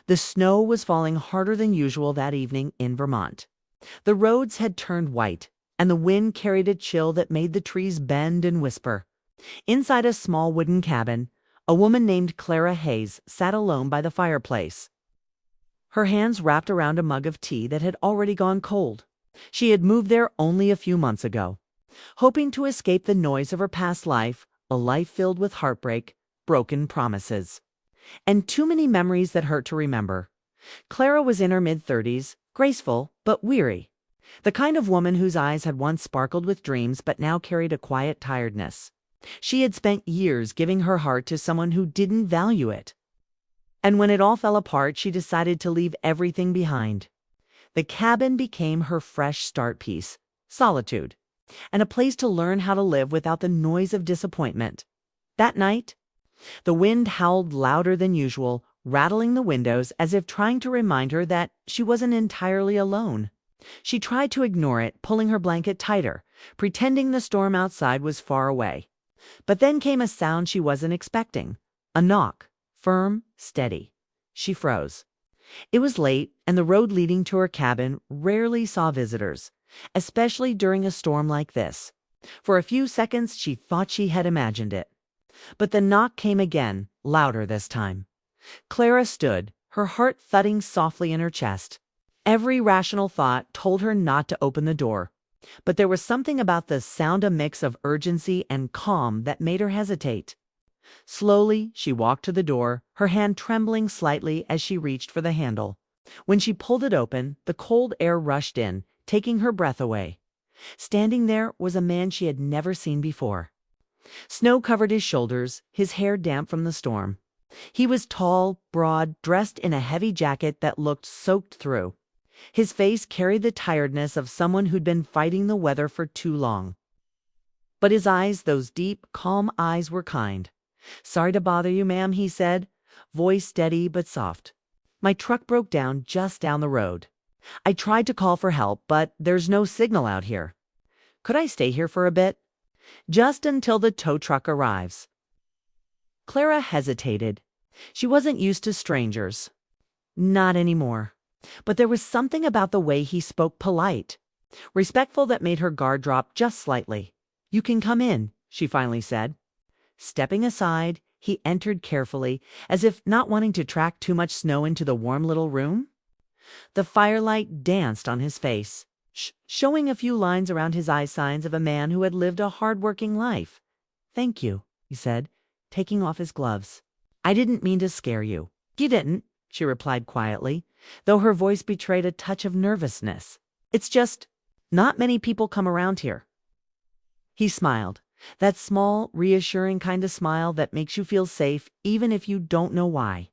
The snow was falling harder than usual that evening in Vermont. The roads had turned white, and the wind carried a chill that made the trees bend and whisper. Inside a small wooden cabin, a woman named Clara Hayes sat alone by the fireplace, her hands wrapped around a mug of tea that had already gone cold. She had moved there only a few months ago, hoping to escape the noise of her past life, a life filled with heartbreak, broken promises, and too many memories that hurt to remember. Clara was in her mid-30s, graceful but weary, the kind of woman whose eyes had once sparkled with dreams but now carried a quiet tiredness. She had spent years giving her heart to someone who didn't value it. And when it all fell apart, she decided to leave everything behind. The cabin became her fresh start piece, solitude, and a place to learn how to live without the noise of disappointment. That night, the wind howled louder than usual, rattling the windows as if trying to remind her that she wasn't entirely alone. She tried to ignore it, pulling her blanket tighter, pretending the storm outside was far away. But then came a sound she wasn't expecting. A knock, firm, steady. She froze. It was late, and the road leading to her cabin rarely saw visitors, especially during a storm like this. For a few seconds, she thought she had imagined it. But the knock came again, louder this time. Clara stood, her heart thudding softly in her chest. Every rational thought told her not to open the door, but there was something about the sound, a mix of urgency and calm, that made her hesitate. Slowly, she walked to the door, her hand trembling slightly as she reached for the handle. When she pulled it open, the cold air rushed in, taking her breath away. Standing there was a man she had never seen before. Snow covered his shoulders, his hair damp from the storm. He was tall, broad, dressed in a heavy jacket that looked soaked through. His face carried the tiredness of someone who'd been fighting the weather for too long. But his eyes, those deep, calm eyes, were kind. "Sorry to bother you, ma'am," he said, voice steady but soft. "My truck broke down just down the road. I tried to call for help, but there's no signal out here. Could I stay here for a bit? Just until the tow truck arrives." Clara hesitated. She wasn't used to strangers. Not anymore. But there was something about the way he spoke, polite, respectful, that made her guard drop just slightly. "You can come in," she finally said. Stepping aside, he entered carefully, as if not wanting to track too much snow into the warm little room. The firelight danced on his face, showing a few lines around his eyes, signs of a man who had lived a hard-working life. "Thank you," he said, taking off his gloves. "I didn't mean to scare you." "You didn't," she replied quietly, though her voice betrayed a touch of nervousness. "It's just, not many people come around here." He smiled, that small, reassuring kind of smile that makes you feel safe even if you don't know why.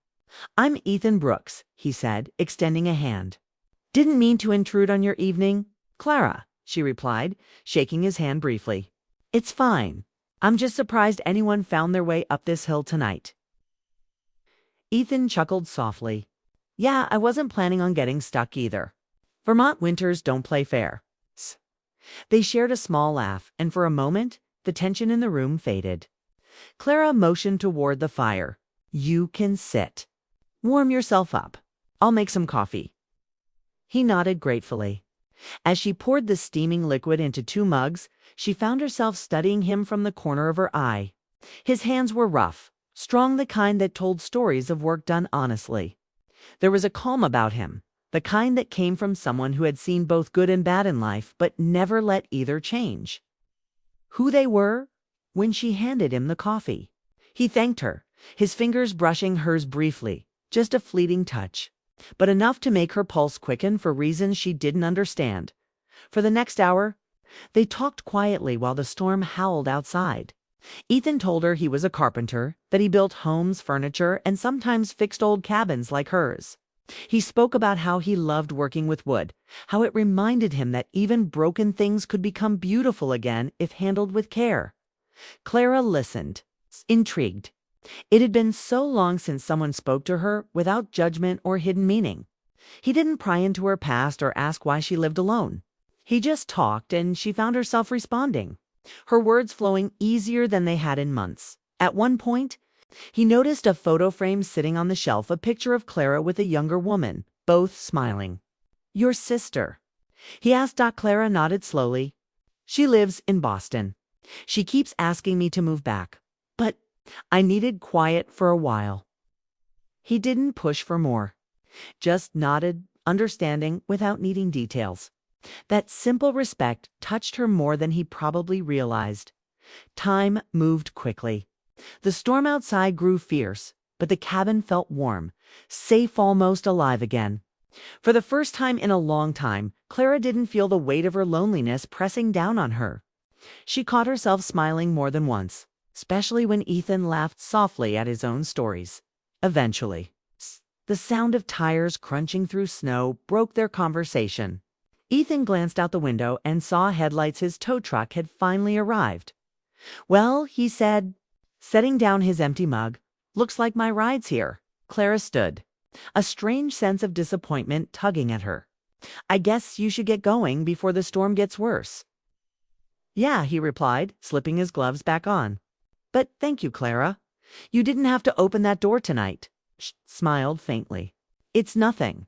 "I'm Ethan Brooks," he said, extending a hand. "Didn't mean to intrude on your evening, Clara," she replied, shaking his hand briefly. "It's fine. I'm just surprised anyone found their way up this hill tonight." Ethan chuckled softly. "Yeah, I wasn't planning on getting stuck either. Vermont winters don't play fair." They shared a small laugh, and for a moment, the tension in the room faded. Clara motioned toward the fire. "You can sit. Warm yourself up. I'll make some coffee." He nodded gratefully. As she poured the steaming liquid into 2 mugs, she found herself studying him from the corner of her eye. His hands were rough, strong, the kind that told stories of work done honestly. There was a calm about him, the kind that came from someone who had seen both good and bad in life, but never let either change. Who they were when she handed him the coffee. He thanked her, his fingers brushing hers briefly, just a fleeting touch, but enough to make her pulse quicken for reasons she didn't understand. For the next hour, they talked quietly while the storm howled outside. Ethan told her he was a carpenter, that he built homes, furniture, and sometimes fixed old cabins like hers. He spoke about how he loved working with wood, how it reminded him that even broken things could become beautiful again if handled with care. Clara listened, intrigued. It had been so long since someone spoke to her without judgment or hidden meaning. He didn't pry into her past or ask why she lived alone. He just talked, and she found herself responding, her words flowing easier than they had in months. At one point, He noticed a photo frame sitting on the shelf, a picture of Clara with a younger woman, both smiling. "Your sister?" he asked. Clara nodded slowly. "She lives in Boston. She keeps asking me to move back, but I needed quiet for a while." He didn't push for more, just nodded, understanding without needing details. That simple respect touched her more than he probably realized. Time moved quickly. The storm outside grew fierce, but the cabin felt warm, safe, almost alive again. For the first time in a long time, Clara didn't feel the weight of her loneliness pressing down on her. She caught herself smiling more than once, especially when Ethan laughed softly at his own stories. Eventually, the sound of tires crunching through snow broke their conversation. Ethan glanced out the window and saw headlights. His tow truck had finally arrived. "Well," he said, setting down his empty mug, "looks like my ride's here." Clara stood, a strange sense of disappointment tugging at her. "I guess you should get going before the storm gets worse." "Yeah," he replied, slipping his gloves back on. "But thank you, Clara. You didn't have to open that door tonight." She smiled faintly. "It's nothing."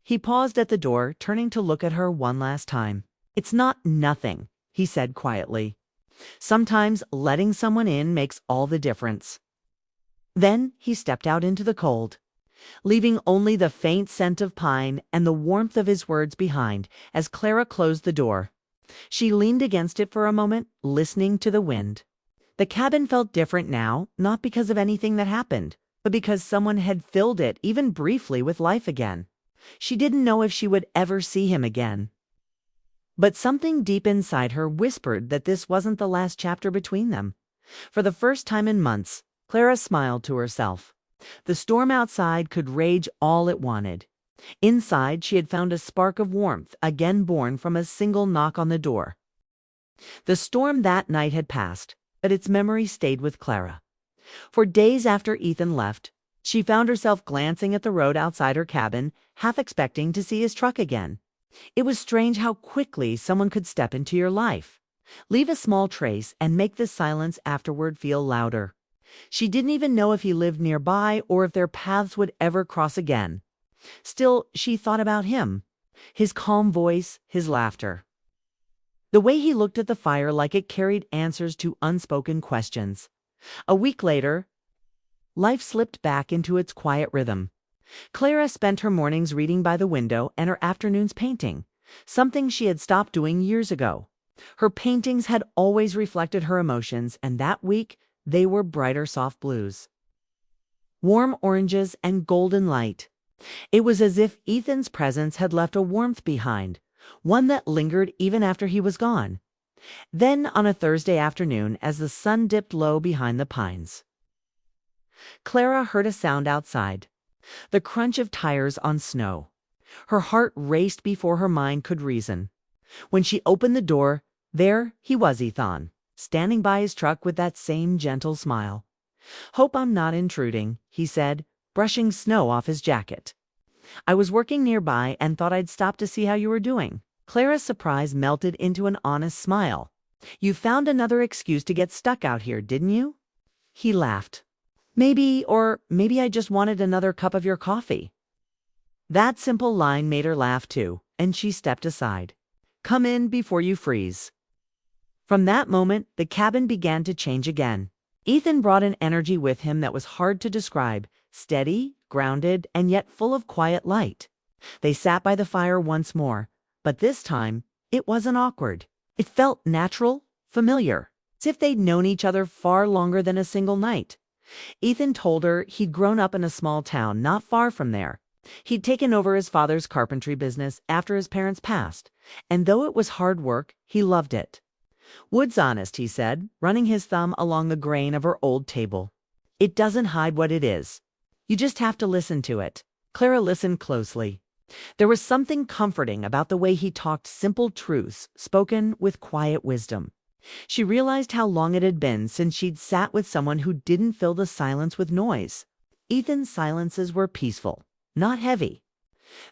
He paused at the door, turning to look at her one last time. "It's not nothing," he said quietly. "Sometimes letting someone in makes all the difference." Then he stepped out into the cold, leaving only the faint scent of pine and the warmth of his words behind. As Clara closed the door, she leaned against it for a moment, listening to the wind. The cabin felt different now, not because of anything that happened, but because someone had filled it, even briefly, with life again. She didn't know if she would ever see him again. But something deep inside her whispered that this wasn't the last chapter between them. For the first time in months, Clara smiled to herself. The storm outside could rage all it wanted. Inside, she had found a spark of warmth, again born from a single knock on the door. The storm that night had passed, but its memory stayed with Clara. For days after Ethan left, she found herself glancing at the road outside her cabin, half expecting to see his truck again. It was strange how quickly someone could step into your life, leave a small trace, and make the silence afterward feel louder. She didn't even know if he lived nearby or if their paths would ever cross again. Still, she thought about him, his calm voice, his laughter. The way he looked at the fire like it carried answers to unspoken questions. A week later, life slipped back into its quiet rhythm. Clara spent her mornings reading by the window and her afternoons painting, something she had stopped doing years ago. Her paintings had always reflected her emotions, and that week they were brighter soft blues, warm oranges, and golden light. It was as if Ethan's presence had left a warmth behind, one that lingered even after he was gone. Then, on a Thursday afternoon, as the sun dipped low behind the pines, Clara heard a sound outside, the crunch of tires on snow. Her heart raced before her mind could reason. When she opened the door, there he was, Ethan, standing by his truck with that same gentle smile. "Hope I'm not intruding," he said, brushing snow off his jacket. "I was working nearby and thought I'd stop to see how you were doing." Clara's surprise melted into an honest smile. "You found another excuse to get stuck out here, didn't you?" He laughed. Maybe I just wanted another cup of your coffee." That simple line made her laugh too, and she stepped aside. "Come in before you freeze." From that moment, the cabin began to change again. Ethan brought an energy with him that was hard to describe, steady, grounded, and yet full of quiet light. They sat by the fire once more, but this time it wasn't awkward. It felt natural, familiar, as if they'd known each other far longer than a single night. Ethan told her he'd grown up in a small town not far from there. He'd taken over his father's carpentry business after his parents passed, and though it was hard work, he loved it. "Wood's honest," he said, running his thumb along the grain of her old table. "It doesn't hide what it is. You just have to listen to it." Clara listened closely. There was something comforting about the way he talked simple truths, spoken with quiet wisdom. She realized how long it had been since she'd sat with someone who didn't fill the silence with noise. Ethan's silences were peaceful, not heavy.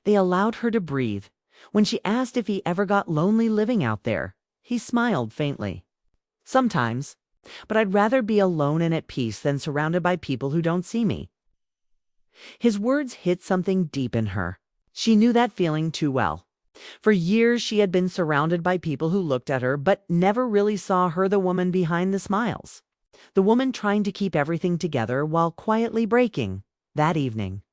They allowed her to breathe. When she asked if he ever got lonely living out there, he smiled faintly. "Sometimes. but I'd rather be alone and at peace than surrounded by people who don't see me." His words hit something deep in her. She knew that feeling too well. For years, she had been surrounded by people who looked at her but never really saw her, the woman behind the smiles. The woman trying to keep everything together while quietly breaking. That evening,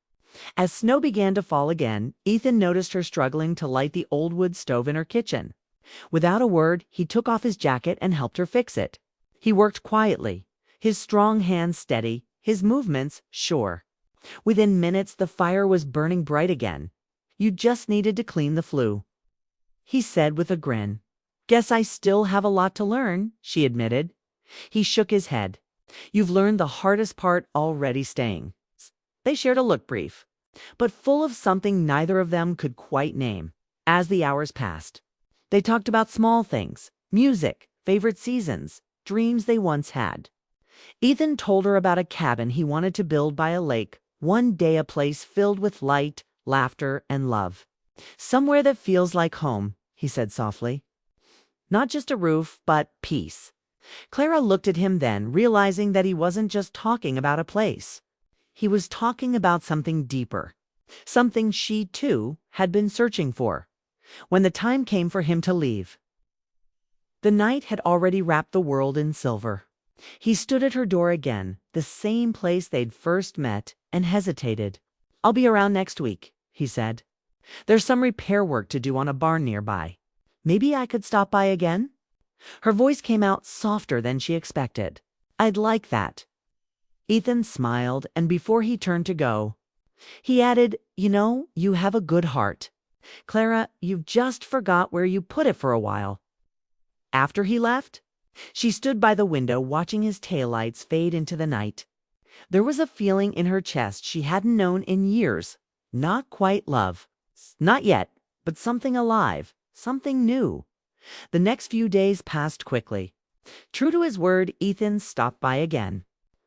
as snow began to fall again, Ethan noticed her struggling to light the old wood stove in her kitchen. Without a word, he took off his jacket and helped her fix it. He worked quietly, his strong hands steady, his movements sure. Within minutes, the fire was burning bright again. "You just needed to clean the flue," he said with a grin. "Guess I still have a lot to learn," she admitted. He shook his head. "You've learned the hardest part already, staying." They shared a look, brief, but full of something neither of them could quite name. As the hours passed, they talked about small things, music, favorite seasons, dreams they once had. Ethan told her about a cabin he wanted to build by a lake, one day a place filled with light, laughter, and love. "Somewhere that feels like home," he said softly. "Not just a roof, but peace." Clara looked at him then, realizing that he wasn't just talking about a place. He was talking about something deeper, something she, too, had been searching for. When the time came for him to leave, the night had already wrapped the world in silver. He stood at her door again, the same place they'd first met, and hesitated. "I'll be around next week," he said. "There's some repair work to do on a barn nearby. Maybe I could stop by again?" Her voice came out softer than she expected. "I'd like that." Ethan smiled, and before he turned to go, he added, "You know, you have a good heart. Clara, you've just forgot where you put it for a while." After he left, she stood by the window watching his taillights fade into the night. There was a feeling in her chest she hadn't known in years. Not quite love. Not yet, but something alive, something new. The next few days passed quickly. True to his word, Ethan stopped by again.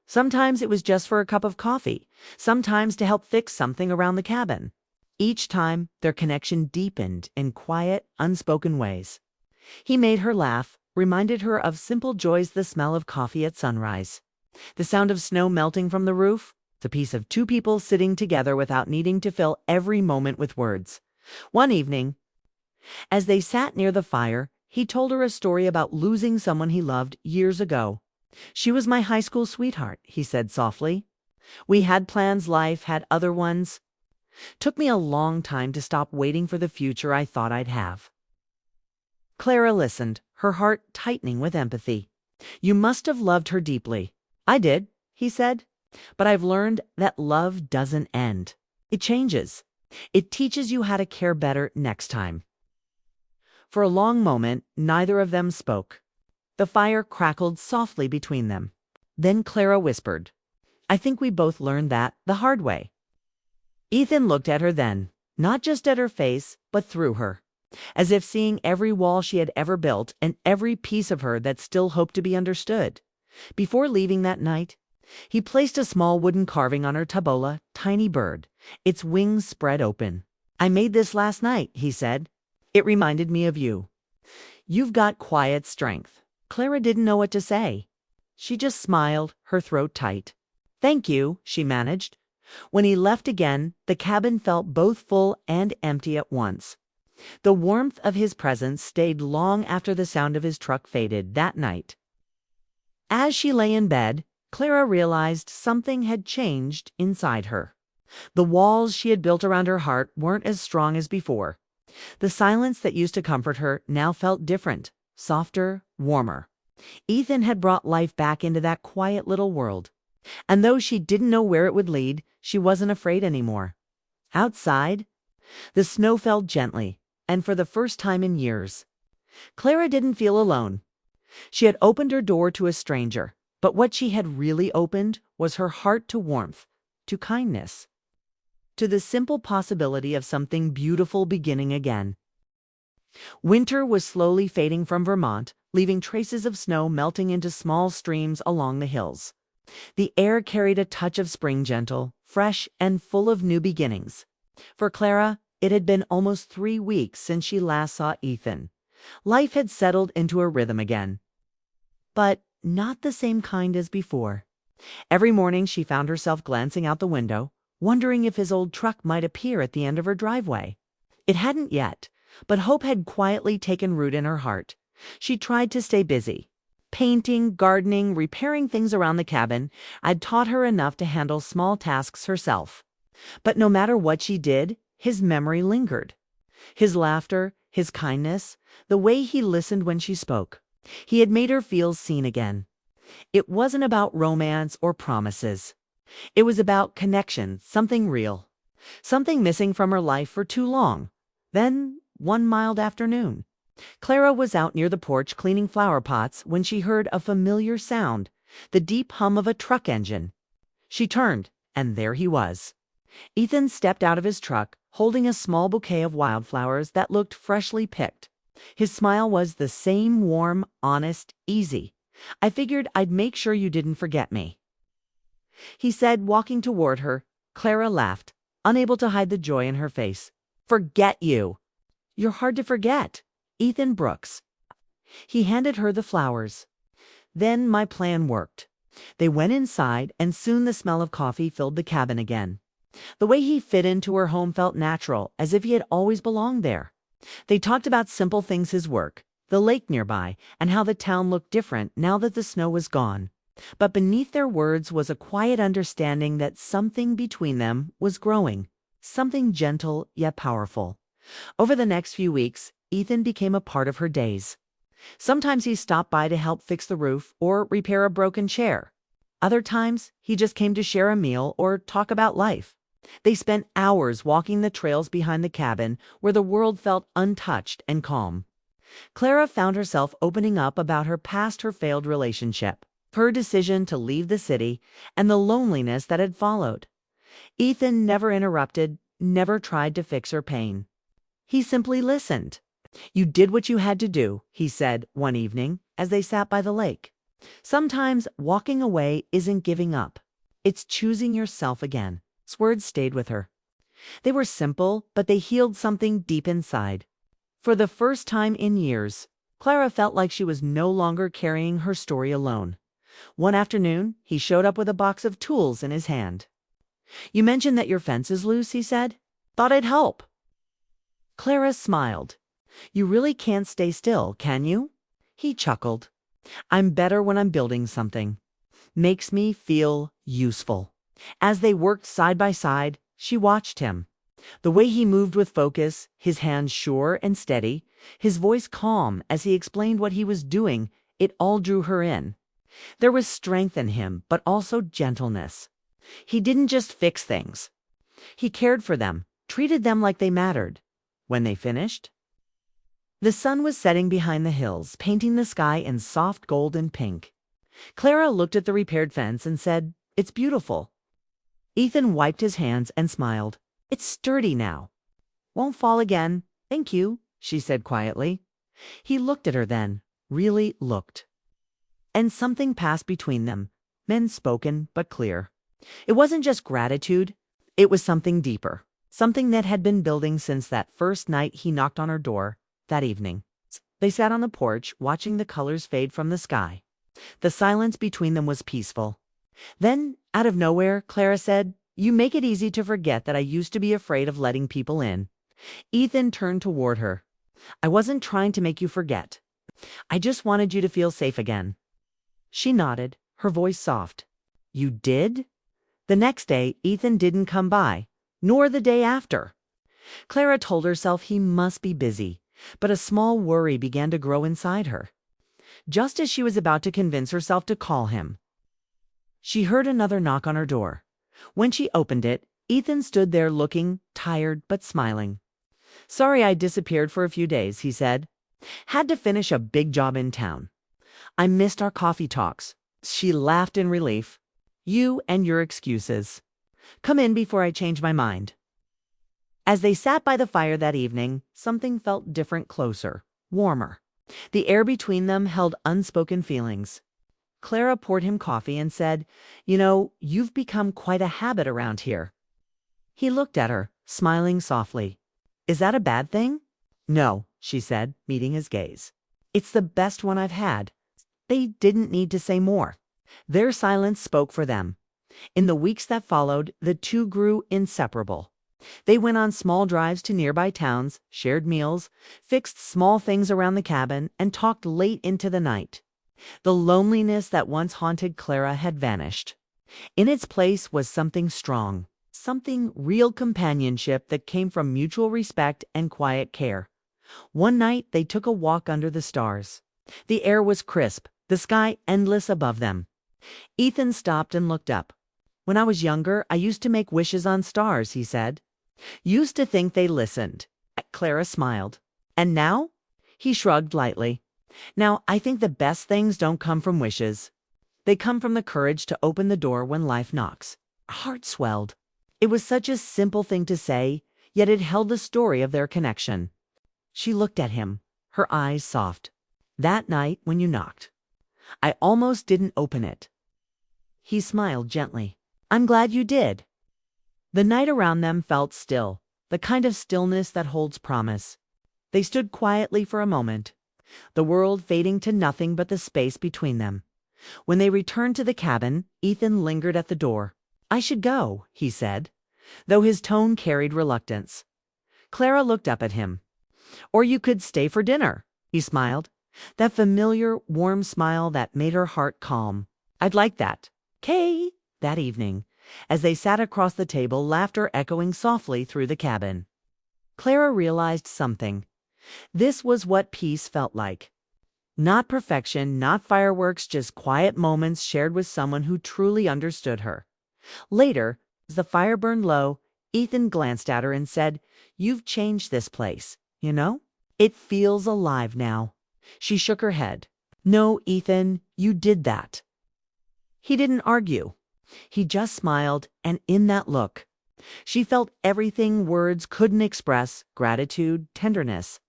Sometimes it was just for a cup of coffee, sometimes to help fix something around the cabin. Each time, their connection deepened in quiet, unspoken ways. He made her laugh, reminded her of simple joys, the smell of coffee at sunrise, the sound of snow melting from the roof, the peace of two people sitting together without needing to fill every moment with words. One evening, as they sat near the fire, he told her a story about losing someone he loved years ago. "She was my high school sweetheart," he said softly. "We had plans, life had other ones. Took me a long time to stop waiting for the future I thought I'd have." Clara listened, her heart tightening with empathy. "You must have loved her deeply." "I did," he said. "But I've learned that love doesn't end. It changes. It teaches you how to care better next time." For a long moment, neither of them spoke. The fire crackled softly between them. Then Clara whispered, "I think we both learned that the hard way." Ethan looked at her then, not just at her face, but through her, as if seeing every wall she had ever built and every piece of her that still hoped to be understood. Before leaving that night, he placed a small wooden carving on her tabola, tiny bird, its wings spread open. "I made this last night," he said. "It reminded me of you. You've got quiet strength." Clara didn't know what to say. She just smiled, her throat tight. "Thank you," she managed. When he left again, the cabin felt both full and empty at once. The warmth of his presence stayed long after the sound of his truck faded that night. As she lay in bed, Clara realized something had changed inside her. The walls she had built around her heart weren't as strong as before. The silence that used to comfort her now felt different, softer, warmer. Ethan had brought life back into that quiet little world. And though she didn't know where it would lead, she wasn't afraid anymore. Outside, the snow fell gently, and for the first time in years, Clara didn't feel alone. She had opened her door to a stranger, but what she had really opened was her heart to warmth, to kindness, to the simple possibility of something beautiful beginning again. Winter was slowly fading from Vermont, leaving traces of snow melting into small streams along the hills. The air carried a touch of spring, gentle, fresh, and full of new beginnings. For Clara, it had been almost 3 weeks since she last saw Ethan. Life had settled into a rhythm again. But not the same kind as before. Every morning she found herself glancing out the window, wondering if his old truck might appear at the end of her driveway. It hadn't yet, but hope had quietly taken root in her heart. She tried to stay busy. Painting, gardening, repairing things around the cabin had taught her enough to handle small tasks herself. But no matter what she did, his memory lingered. His laughter, his kindness, the way he listened when she spoke. He had made her feel seen again. It wasn't about romance or promises. It was about connection, something real. Something missing from her life for too long. Then, one mild afternoon, Clara was out near the porch cleaning flower pots when she heard a familiar sound, the deep hum of a truck engine. She turned, and there he was. Ethan stepped out of his truck, holding a small bouquet of wildflowers that looked freshly picked. His smile was the same warm, honest, easy. "I figured I'd make sure you didn't forget me," he said, walking toward her. Clara laughed, unable to hide the joy in her face. "Forget you? You're hard to forget. Ethan Brooks." He handed her the flowers. Then my plan worked. They went inside, and soon the smell of coffee filled the cabin again. The way he fit into her home felt natural, as if he had always belonged there. They talked about simple things, his work, the lake nearby, and how the town looked different now that the snow was gone. But beneath their words was a quiet understanding that something between them was growing, something gentle yet powerful. Over the next few weeks, Ethan became a part of her days. Sometimes he stopped by to help fix the roof or repair a broken chair. Other times, he just came to share a meal or talk about life. They spent hours walking the trails behind the cabin where the world felt untouched and calm. Clara found herself opening up about her past, her failed relationship, her decision to leave the city, and the loneliness that had followed. Ethan never interrupted, never tried to fix her pain. He simply listened. "You did what you had to do," he said one evening as they sat by the lake. "Sometimes walking away isn't giving up. It's choosing yourself again." His words stayed with her. They were simple, but they healed something deep inside. For the first time in years, Clara felt like she was no longer carrying her story alone. One afternoon, he showed up with a box of tools in his hand. "You mentioned that your fence is loose," he said. "Thought I'd help." Clara smiled. "You really can't stay still, can you?" He chuckled. "I'm better when I'm building something. Makes me feel useful." As they worked side by side, she watched him. The way he moved with focus, his hands sure and steady, his voice calm as he explained what he was doing, it all drew her in. There was strength in him, but also gentleness. He didn't just fix things. He cared for them, treated them like they mattered. When they finished, the sun was setting behind the hills, painting the sky in soft gold and pink. Clara looked at the repaired fence and said, "It's beautiful." Ethan wiped his hands and smiled. "It's sturdy now. Won't fall again. Thank you," she said quietly. He looked at her then, really looked. And something passed between them, men spoken but clear. It wasn't just gratitude, it was something deeper, something that had been building since that first night he knocked on her door, that evening. They sat on the porch, watching the colors fade from the sky. The silence between them was peaceful. Then, out of nowhere, Clara said, "You make it easy to forget that I used to be afraid of letting people in." Ethan turned toward her. "I wasn't trying to make you forget. I just wanted you to feel safe again." She nodded, her voice soft. "You did?" The next day, Ethan didn't come by, nor the day after. Clara told herself he must be busy, but a small worry began to grow inside her. Just as she was about to convince herself to call him, she heard another knock on her door. When she opened it, Ethan stood there looking tired but smiling. "Sorry I disappeared for a few days," he said. "Had to finish a big job in town. I missed our coffee talks." She laughed in relief. "You and your excuses. Come in before I change my mind." As they sat by the fire that evening, something felt different, closer, warmer. The air between them held unspoken feelings. Clara poured him coffee and said, "You know, you've become quite a habit around here." He looked at her, smiling softly. "Is that a bad thing?" "No," she said, meeting his gaze. "It's the best one I've had." They didn't need to say more. Their silence spoke for them. In the weeks that followed, the two grew inseparable. They went on small drives to nearby towns, shared meals, fixed small things around the cabin, and talked late into the night. The loneliness that once haunted Clara had vanished. In its place was something strong, something real companionship that came from mutual respect and quiet care. One night they took a walk under the stars. The air was crisp, the sky endless above them. Ethan stopped and looked up. "When I was younger, I used to make wishes on stars," he said. "Used to think they listened." Clara smiled. "And now?" He shrugged lightly. "Now, I think the best things don't come from wishes. They come from the courage to open the door when life knocks." Her heart swelled. It was such a simple thing to say, yet it held the story of their connection. She looked at him, her eyes soft. "That night when you knocked, I almost didn't open it." He smiled gently. "I'm glad you did." The night around them felt still, the kind of stillness that holds promise. They stood quietly for a moment, the world fading to nothing but the space between them. When they returned to the cabin, Ethan lingered at the door. "I should go," he said, though his tone carried reluctance. Clara looked up at him. "Or you could stay for dinner," he smiled, that familiar, warm smile that made her heart calm. "I'd like that." "Kay." That evening, as they sat across the table, laughter echoing softly through the cabin. Clara realized something. This was what peace felt like. Not perfection, not fireworks, just quiet moments shared with someone who truly understood her. Later, as the fire burned low, Ethan glanced at her and said, "You've changed this place, you know? It feels alive now." She shook her head. "No, Ethan, you did that." He didn't argue. He just smiled, and in that look, she felt everything words couldn't express: gratitude, tenderness,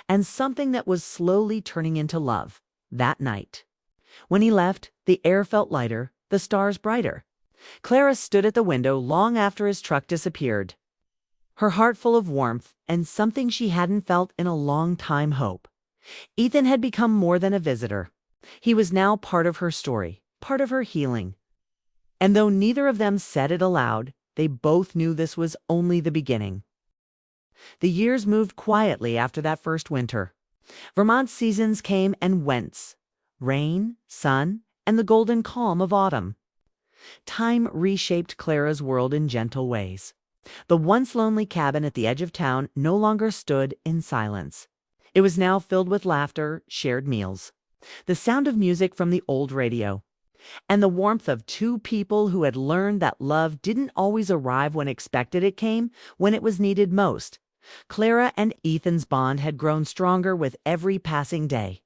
and something that was slowly turning into love. That night, when he left, the air felt lighter, the stars brighter. Clara stood at the window long after his truck disappeared, her heart full of warmth and something she hadn't felt in a long time: hope. Ethan had become more than a visitor. He was now part of her story, part of her healing. And though neither of them said it aloud, they both knew this was only the beginning. The years moved quietly after that first winter. Vermont's seasons came and went: rain, sun, and the golden calm of autumn. Time reshaped Clara's world in gentle ways. The once lonely cabin at the edge of town no longer stood in silence. It was now filled with laughter, shared meals, the sound of music from the old radio, and the warmth of two people who had learned that love didn't always arrive when expected. It came when it was needed most. Clara and Ethan's bond had grown stronger with every passing day.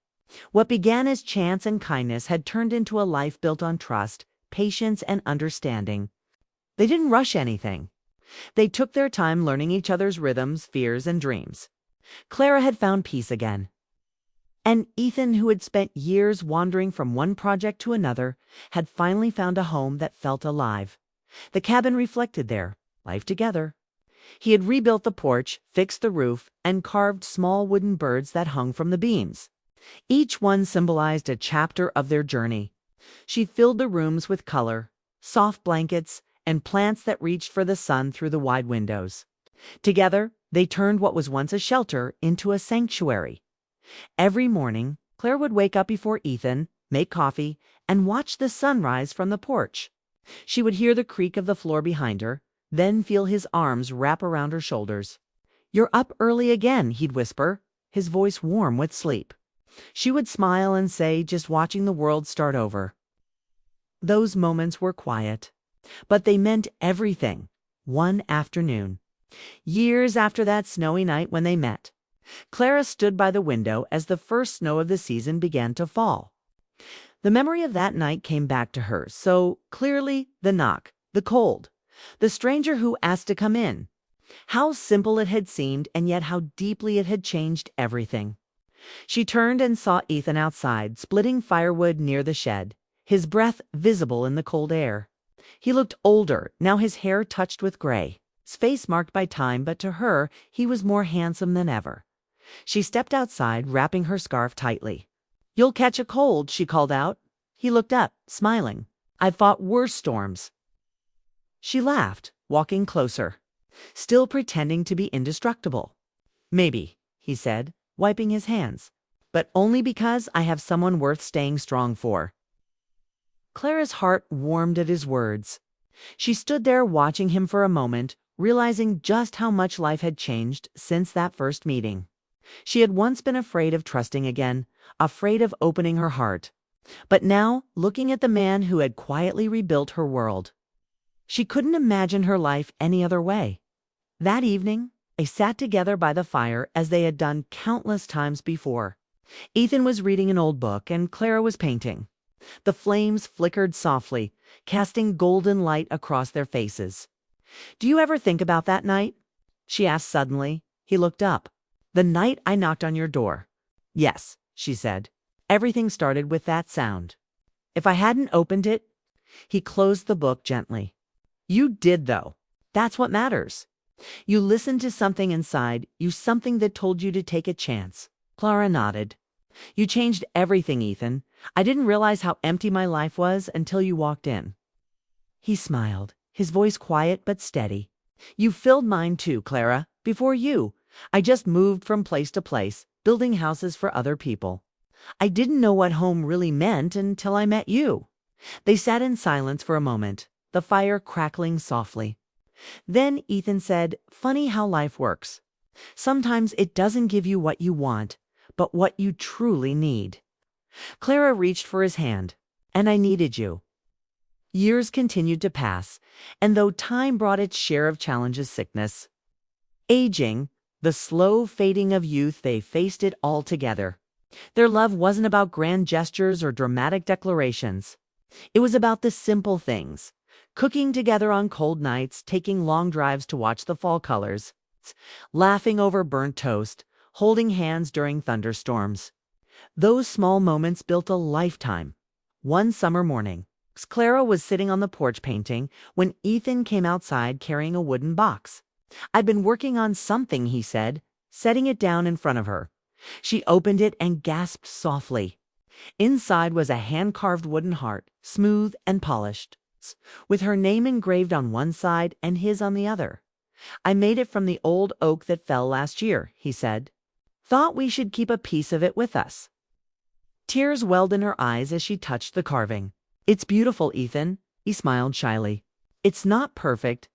What began as chance and kindness had turned into a life built on trust, patience, and understanding. They didn't rush anything. They took their time learning each other's rhythms, fears, and dreams. Clara had found peace again. And Ethan, who had spent years wandering from one project to another, had finally found a home that felt alive. The cabin reflected their life together. He had rebuilt the porch, fixed the roof, and carved small wooden birds that hung from the beams. Each one symbolized a chapter of their journey. She filled the rooms with color, soft blankets, and plants that reached for the sun through the wide windows. Together, they turned what was once a shelter into a sanctuary. Every morning, Claire would wake up before Ethan, make coffee, and watch the sunrise from the porch. She would hear the creak of the floor behind her, then feel his arms wrap around her shoulders. "You're up early again," he'd whisper, his voice warm with sleep. She would smile and say, "Just watching the world start over." Those moments were quiet, but they meant everything. One afternoon, years after that snowy night when they met, Clara stood by the window as the first snow of the season began to fall. The memory of that night came back to her so clearly: the knock, the cold, the stranger who asked to come in. How simple it had seemed, and yet how deeply it had changed everything. She turned and saw Ethan outside, splitting firewood near the shed, his breath visible in the cold air. He looked older, now, his hair touched with gray, his face marked by time, but to her he was more handsome than ever. She stepped outside, wrapping her scarf tightly. "You'll catch a cold," she called out. He looked up, smiling. "I've fought worse storms." She laughed, walking closer, still pretending to be indestructible. "Maybe," he said, wiping his hands, "but only because I have someone worth staying strong for." Clara's heart warmed at his words. She stood there watching him for a moment, realizing just how much life had changed since that first meeting. She had once been afraid of trusting again, afraid of opening her heart. But now, looking at the man who had quietly rebuilt her world, she couldn't imagine her life any other way. That evening, they sat together by the fire as they had done countless times before. Ethan was reading an old book and Clara was painting. The flames flickered softly, casting golden light across their faces. "Do you ever think about that night?" she asked suddenly. He looked up. "The night I knocked on your door." "Yes," she said. "Everything started with that sound. If I hadn't opened it—" He closed the book gently. "You did, though. That's what matters. You listened to something inside you, something that told you to take a chance." Clara nodded. "You changed everything, Ethan. I didn't realize how empty my life was until you walked in." He smiled, his voice quiet but steady. "You filled mine too, Clara. Before you, I just moved from place to place, building houses for other people. I didn't know what home really meant until I met you." They sat in silence for a moment, the fire crackling softly. Then Ethan said, "Funny how life works. Sometimes it doesn't give you what you want, but what you truly need." Clara reached for his hand. "And I needed you." Years continued to pass, and though time brought its share of challenges, sickness, aging, the slow fading of youth, they faced it all together. Their love wasn't about grand gestures or dramatic declarations. It was about the simple things. Cooking together on cold nights, taking long drives to watch the fall colors, laughing over burnt toast, holding hands during thunderstorms. Those small moments built a lifetime. One summer morning, Clara was sitting on the porch painting when Ethan came outside carrying a wooden box. "I'd been working on something," he said, setting it down in front of her. She opened it and gasped softly. Inside was a hand-carved wooden heart, smooth and polished, with her name engraved on one side and his on the other. "I made it from the old oak that fell last year," he said. "Thought we should keep a piece of it with us." Tears welled in her eyes as she touched the carving. "It's beautiful, Ethan," he smiled shyly. "It's not perfect,"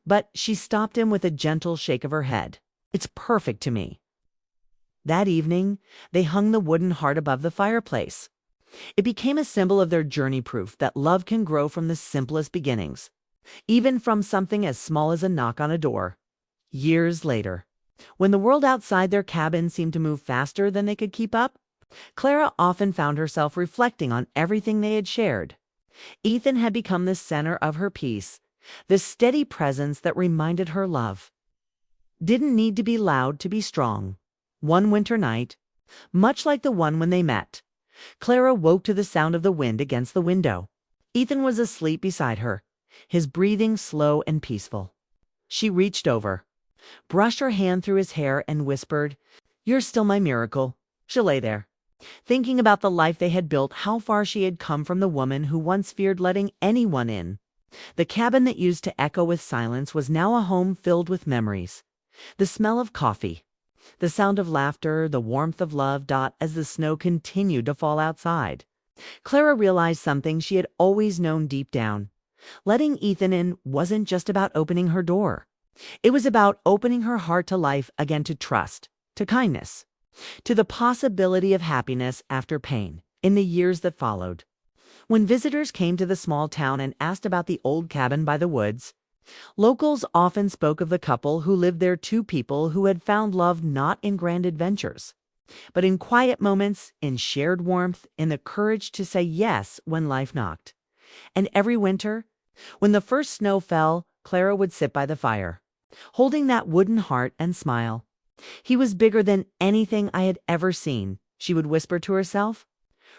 but she stopped him with a gentle shake of her head. "It's perfect to me." That evening, they hung the wooden heart above the fireplace. It became a symbol of their journey, proof that love can grow from the simplest beginnings, even from something as small as a knock on a door. Years later, when the world outside their cabin seemed to move faster than they could keep up, Clara often found herself reflecting on everything they had shared. Ethan had become the center of her peace, the steady presence that reminded her love didn't need to be loud to be strong. One winter night, much like the one when they met, Clara woke to the sound of the wind against the window. Ethan was asleep beside her, his breathing slow and peaceful. She reached over, brushed her hand through his hair, and whispered, "You're still my miracle." She lay there, thinking about the life they had built, how far she had come from the woman who once feared letting anyone in. The cabin that used to echo with silence was now a home filled with memories. The smell of coffee, the sound of laughter, the warmth of love. As the snow continued to fall outside, Clara realized something she had always known deep down. Letting Ethan in wasn't just about opening her door. It was about opening her heart to life again, to trust, to kindness, to the possibility of happiness after pain in the years that followed. When visitors came to the small town and asked about the old cabin by the woods, locals often spoke of the couple who lived there, two people who had found love not in grand adventures, but in quiet moments, in shared warmth, in the courage to say yes when life knocked. And every winter, when the first snow fell, Clara would sit by the fire, holding that wooden heart and smile. "He was bigger than anything I had ever seen," she would whisper to herself,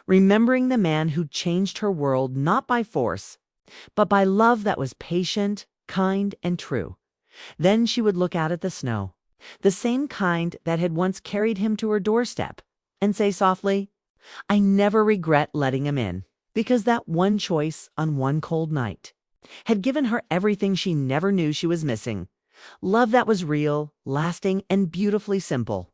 remembering the man who changed her world not by force, but by love that was patient, kind, and true. Then she would look out at the snow, the same kind that had once carried him to her doorstep, and say softly, I never regret letting him in, because that one choice on one cold night had given her everything she never knew she was missing. Love that was real, lasting, and beautifully simple.